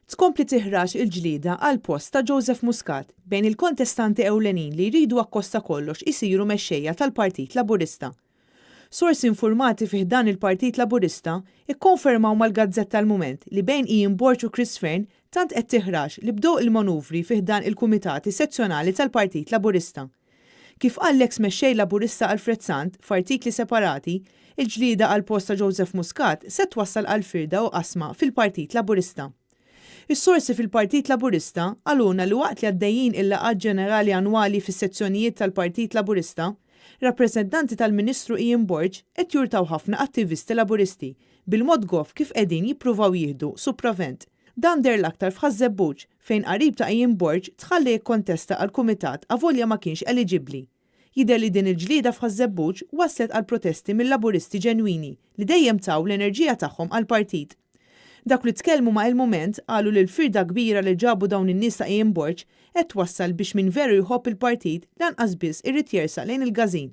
Tkompli tiħrax il-ġlieda għal post ta' Joseph Muscat bejn il-kontestanti ewlenin li jridu akkosta kollox isiru mexxejja tal-Partit Laburista. Sorsi informati fih dan il-Partit Laburista ikkonfermaw mal-Gazzetta l-Mument li bejn Ian Borch u Chris Fearn tant qed tiħrax li bdew il-manuvri fih dan il-Kumitati Sezzjonali tal-Partit Laburista. Kif qal l-eks mexxej Laburista Alfred Sant f'artikli separati, il-ġlieda għal post ta' Joseph Muscat se twassal għal firda u qasma fil-Partit Laburista. Is-sorsi fil-Partit Laburista għaluna li waqt li għaddejjin il-laqgħat ġenerali annwali fis-sezzjonijiet tal-Partit Laburista, rappreżentanti tal-Ministru Ian Borch qed jurtaw ħafna attivisti Laburisti bil-mod gof kif qegħdin jippruvaw jieħdu suppravent. Dan der l-aktar f'Ħażebbuġ fejn qarib ta' Ian Borch tħalli jikkontesta għall-Kumitat avolja ma kienx eliġibbli. Jidher li din il-ġlieda f'Ħażebbuġ waslet għal protesti mill-Laburisti ġenwini li dejjem taw l-enerġija tagħhom għall-partit. Dak li tkellmu ma' il-Mument qalu li l-firda kbira li ġabu dawn in-nies ta' Ian Borch qed wassal biex min veru jħobb il-partit lanqas biss irid jersaq lejn il-gażin.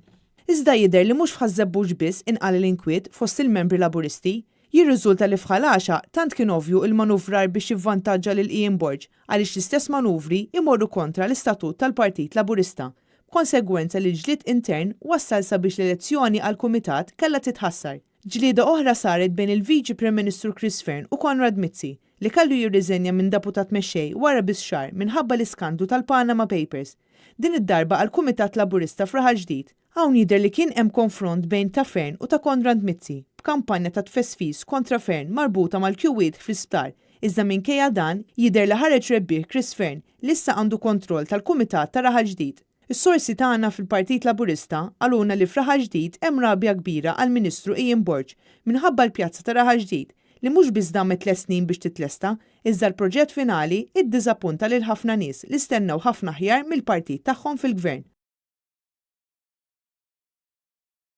Iżda jidher li mhux f'Ħażebbuġ biss inqal l-inkwiet fost il-membri Laburisti, jirriżulta li f'Ħalaxa tant kien ovvju il-manuvrar biex jivvantaġġa lil Ian Borch għaliex l-istess manuvri imorru kontra l-istatut tal-Partit Laburista. Konsegwenza li ġlied intern wassal sabiex l-elezzjoni għall-Kumitat kellha titħassar. Ġlieda oħra saret bejn il-Viċi Prim Ministru Chris Fearn u Konrad Mizzi li kellu jirriżenja minn deputat mexxej wara biss xahar minħabba l-iskandlu tal-Panama Papers. Din id-darba għall-Kumitat Laburista f'Raħal Ġdid. Hawn jidher li kien hemm konfront bejn ta' Fearn u ta' Konrad Mizzi b'kampanja ta' tfesfis kontra Fearn marbuta mal-kjuwiet fl-isptar. Iżda minkejja dan jidher li ħareġ rebbieħ Chris Fearn li issa għandu kontroll tal-Kumitat ta' Raħal Ġdid. Is-sorsi tagħna fil-Partit Laburista għaluna li f'Raħal Ġdid hemm rabja kbira għall-Ministru Ian Borch minħabba l-pjazza ta' Raħal Ġdid li mhux biss damet 3 snin biex titlesta, iżda l-proġett finali iddiżappunta lil ħafna nies li stennew ħafna aħjar mill-partit tagħhom fil-gvern.